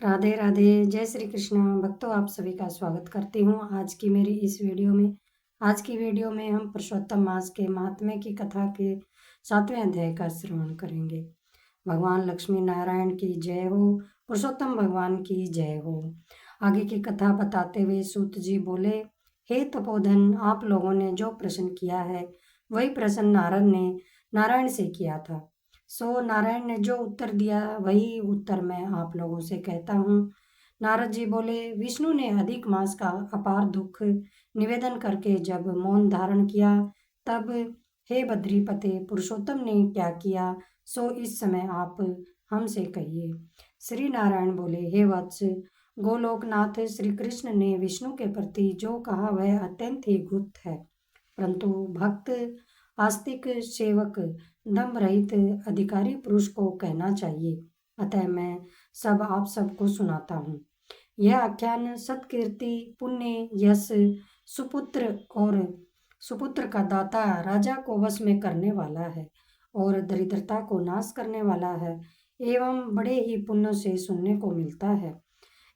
राधे राधे। जय श्री कृष्ण भक्तों, आप सभी का स्वागत करती हूँ आज की मेरी इस वीडियो में। आज की वीडियो में हम पुरुषोत्तम मास के महात्म्य की कथा के 7वें अध्याय का श्रवण करेंगे। भगवान लक्ष्मी नारायण की जय हो, पुरुषोत्तम भगवान की जय हो। आगे की कथा बताते हुए सूत जी बोले, हे तपोधन, आप लोगों ने जो प्रश्न किया है वही प्रश्न नारद ने नारायण से किया था। सो नारायण ने जो उत्तर दिया वही उत्तर मैं आप लोगों से कहता हूँ। नारद जी बोले, विष्णु ने अधिक मास का अपार दुख निवेदन करके जब मौन धारण किया, तब हे बद्रीपते, पुरुषोत्तम ने क्या किया सो इस समय आप हमसे कहिए। श्री नारायण बोले, हे वत्स, गोलोकनाथ श्री कृष्ण ने विष्णु के प्रति जो कहा वह अत्यंत ही गुप्त है, परंतु भक्त, आस्तिक, सेवक, दम्भ रहित अधिकारी पुरुष को कहना चाहिए। अतः मैं सब आप सबको सुनाता हूँ। यह आख्यान सत्कीर्ति, पुण्य, यश, सुपुत्र और सुपुत्र का दाता, राजा को वश में करने वाला है और दरिद्रता को नाश करने वाला है, एवं बड़े ही पुण्य से सुनने को मिलता है।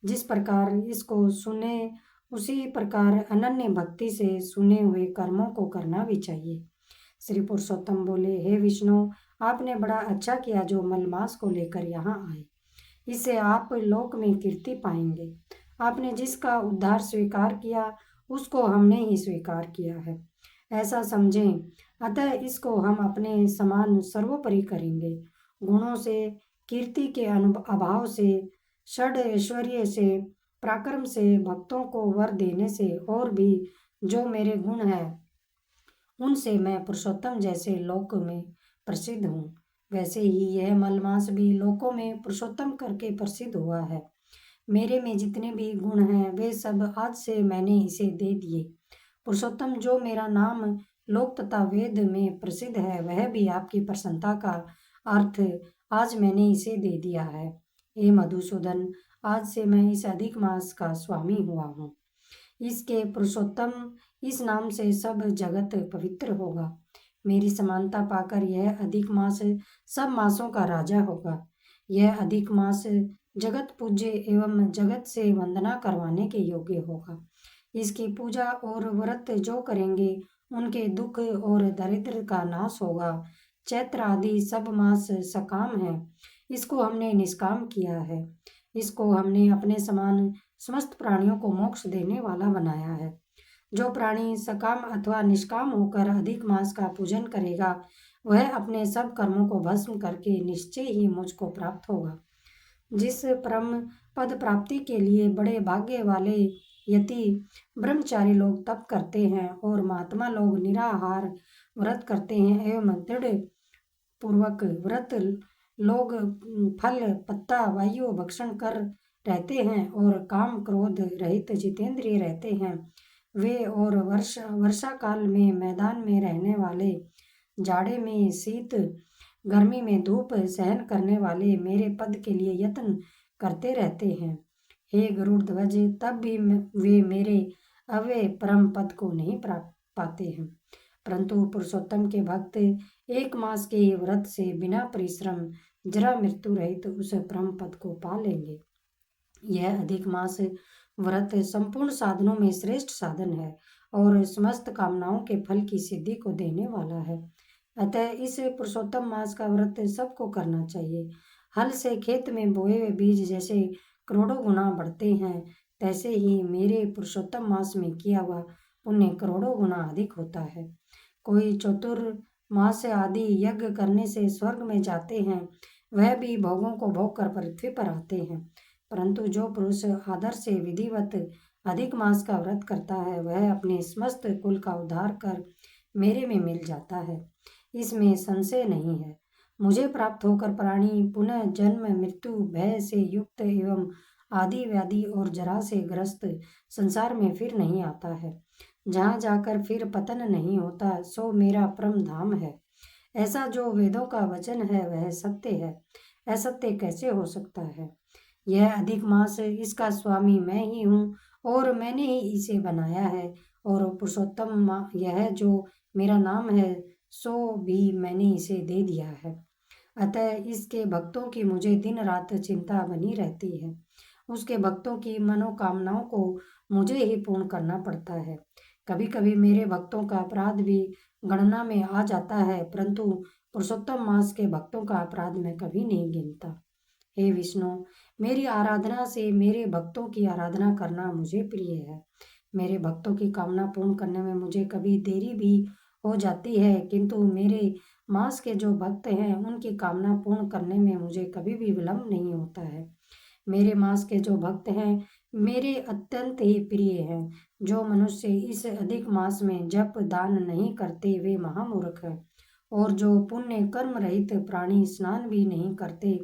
जिस प्रकार इसको सुने उसी प्रकार अनन्य भक्ति से सुने हुए कर्मों को करना भी चाहिए। श्री पुरुषोत्तम बोले, हे विष्णु, आपने बड़ा अच्छा किया जो मलमास को लेकर यहाँ आए। इससे आप लोक में कीर्ति पाएंगे। आपने जिसका उद्धार स्वीकार किया उसको हमने ही स्वीकार किया है, ऐसा समझें। अतः इसको हम अपने समान सर्वोपरि करेंगे। गुणों से, कीर्ति के अभाव से, षड ऐश्वर्य से, पराक्रम से, भक्तों को वर देने से और भी जो मेरे गुण हैं उनसे मैं पुरुषोत्तम जैसे लोक में प्रसिद्ध हूँ। वैसे ही यह मलमास भी लोकों में पुरुषोत्तम करके प्रसिद्ध हुआ है। मेरे में जितने भी गुण हैं वे सब आज से मैंने इसे दे दिए। पुरुषोत्तम जो मेरा नाम लोक तथा वेद में प्रसिद्ध है वह भी आपकी प्रसन्नता का अर्थ आज मैंने इसे दे दिया है। हे मधुसूदन, आज से मैं इस अधिक मास का स्वामी हुआ हूँ। इसके पुरुषोत्तम इस नाम से सब जगत पवित्र होगा। मेरी समानता पाकर यह अधिक मास सब मासों का राजा होगा। यह अधिक मास जगत पूज्य एवं जगत से वंदना करवाने के योग्य होगा। इसकी पूजा और व्रत जो करेंगे उनके दुख और दरिद्र का नाश होगा। चैत्र आदि सब मास सकाम है, इसको हमने निष्काम किया है। इसको हमने अपने समान समस्त प्राणियों को मोक्ष देने वाला बनाया है। जो प्राणी सकाम अथवा निष्काम होकर अधिक मास का पूजन करेगा वह अपने सब कर्मों को भस्म करके निश्चय ही मुझको प्राप्त होगा। जिस परम पद प्राप्ति के लिए बड़े भाग्य वाले यति ब्रह्मचारी लोग तप करते हैं और महात्मा लोग निराहार व्रत करते हैं एवं दृढ़ पूर्वक व्रत लोग फल, पत्ता, वायु भक्षण कर रहते हैं और काम क्रोध रहित जितेंद्रिय रहते हैं, वे और वर्षा काल में मैदान में रहने वाले, जाड़े में शीत, गर्मी में धूप सहन करने वाले मेरे पद के लिए यत्न करते रहते हैं। हे गरुड़ ध्वज, तब भी वे मेरे अव्यय परम पद को नहीं प्राप्त पाते हैं, परंतु पुरुषोत्तम के भक्त एक मास के व्रत से बिना परिश्रम जरा मृत्यु रहित उस परम पद को पा लेंगे। यह अधिक मास व्रत संपूर्ण साधनों में श्रेष्ठ साधन है और समस्त कामनाओं के फल की सिद्धि को देने वाला है। अतः इस पुरुषोत्तम मास का व्रत सबको करना चाहिए। हल से खेत में बोए हुए बीज जैसे करोड़ों गुना बढ़ते हैं, तैसे ही मेरे पुरुषोत्तम मास में किया हुआ पुण्य करोड़ों गुना अधिक होता है। कोई चतुर्मास आदि यज्ञ करने से स्वर्ग में जाते हैं, वह भी भोगों को भोग कर पृथ्वी पर आते हैं, परंतु जो पुरुष आदर से विधिवत अधिक मास का व्रत करता है वह अपने समस्त कुल का उद्धार कर मेरे में मिल जाता है, इसमें संशय नहीं है। मुझे प्राप्त होकर प्राणी पुनः जन्म मृत्यु भय से युक्त एवं आदि व्याधि और जरा से ग्रस्त संसार में फिर नहीं आता है। जहाँ जाकर फिर पतन नहीं होता सो मेरा परम धाम है। ऐसा जो वेदों का वचन है वह सत्य है, असत्य कैसे हो सकता है। यह अधिक मास इसका स्वामी मैं ही हूँ और मैंने ही इसे बनाया है, और पुरुषोत्तम यह जो मेरा नाम है सो भी मैंने इसे दे दिया है। अतः इसके भक्तों की मुझे दिन रात चिंता बनी रहती है। उसके भक्तों की मनोकामनाओं को मुझे ही पूर्ण करना पड़ता है। कभी कभी मेरे भक्तों का अपराध भी गणना में आ जाता है, परंतु पुरुषोत्तम मास के भक्तों का अपराध मैं कभी नहीं गिनता। हे विष्णु, मेरी आराधना से मेरे भक्तों की आराधना करना मुझे प्रिय है। मेरे भक्तों की कामना पूर्ण करने में मुझे कभी देरी भी हो जाती है, किंतु मेरे मास के जो भक्त हैं उनकी कामना पूर्ण करने में मुझे कभी भी विलंब नहीं होता है। मेरे मास के जो भक्त हैं मेरे अत्यंत ही प्रिय हैं। जो मनुष्य इस अधिक मास में जप दान नहीं करते वे महामूर्ख हैं, और जो पुण्य कर्म रहित प्राणी स्नान भी नहीं करते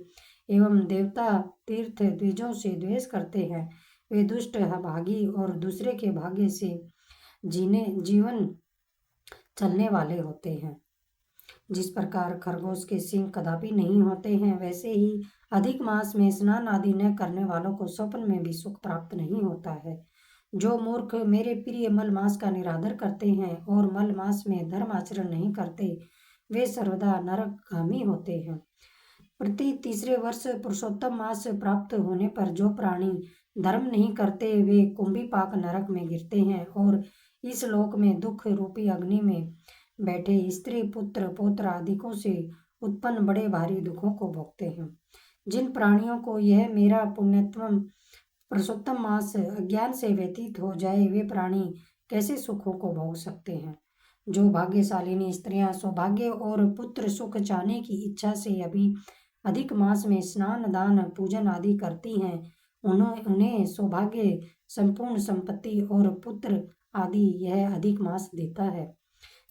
एवं देवता तीर्थ द्विजों से द्वेष करते हैं, वे दुष्ट भागी और दूसरे के भाग्य से जीवन चलने वाले होते हैं। जिस प्रकार खरगोश के सींग कदापि नहीं होते हैं, वैसे ही अधिक मास में स्नान आदि न करने वालों को स्वप्न में भी सुख प्राप्त नहीं होता है। जो मूर्ख मेरे प्रिय मल मास का निरादर करते हैं और मल मास में धर्म आचरण नहीं करते, वे सर्वदा नरकगामी होते हैं। प्रति तीसरे वर्ष पुरुषोत्तम मास प्राप्त होने पर जो प्राणी धर्म नहीं करते वे कुंभीपाक नरक में गिरते हैं और इस लोक में दुख रूपी अग्नि में बैठे स्त्री पुत्र पौत्र आदिकों से उत्पन्न बड़े भारी दुखों को भोगते हैं। जिन प्राणियों को यह मेरा पुण्यतम पुरुषोत्तम मास अज्ञान से व्यतीत हो जाए, वे प्राणी कैसे सुखों को भोग सकते हैं। जो भाग्यशालिनी स्त्रियां सौभाग्य और पुत्र सुख चाहने की इच्छा से अभी अधिक मास में स्नान दान पूजन आदि करती हैं, उन्हें सौभाग्य संपूर्ण संपत्ति और पुत्र आदि यह अधिक मास देता है।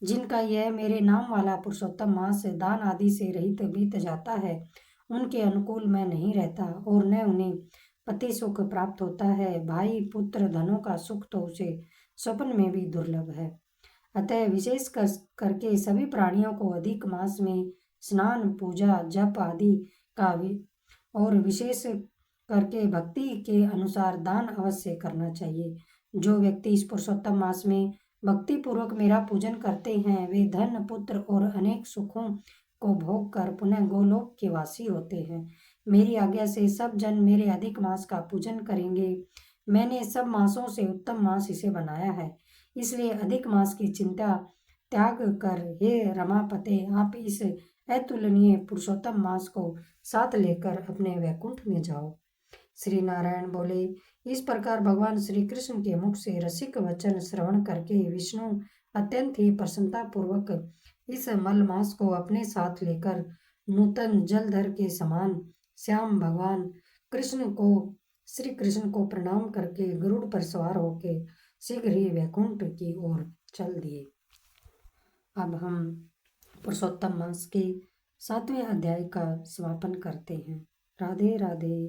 जिनका यह मेरे नाम वाला पुरुषोत्तम मास दान आदि से रहित बीत जाता है, उनके अनुकूल मैं नहीं रहता और न उन्हें पति सुख प्राप्त होता है। भाई पुत्र धनों का सुख तो उसे स्वप्न में भी दुर्लभ है। अतः विशेष करके सभी प्राणियों को अधिक मास में स्नान पूजा जप आदि का और विशेष करके भक्ति के अनुसार दान अवश्य करना चाहिए। जो व्यक्ति इस पुरुषोत्तम मास में भक्ति पूर्वक मेरा पूजन करते हैं, वे धन पुत्र और अनेक सुखों को भोग कर पुनः गोलोक के वासी होते हैं। मेरी आज्ञा से सब जन मेरे अधिक मास का पूजन करेंगे। मैंने सब मासों से उत्तम मास इसे बनाया है, इसलिए अधिक मास की चिंता त्याग कर हे रमापते आप इस अतुलनीय पुरुषोत्तम मास को साथ लेकर अपने वैकुंठ में जाओ। श्री नारायण बोले। इस प्रकार भगवान श्री कृष्ण के मुख से रसिक वचन श्रवण करके विष्णु अत्यंत ही प्रसन्नता पूर्वक इस मल मास को अपने साथ लेकर नूतन जलधर के समान श्याम भगवान कृष्ण को श्री कृष्ण को प्रणाम करके गरुड़ पर सवार होके शीघ्र ही वैकुंठ की ओर चल दिए। अब हम पुरुषोत्तम मास के 7वें अध्याय का समापन करते हैं। राधे राधे।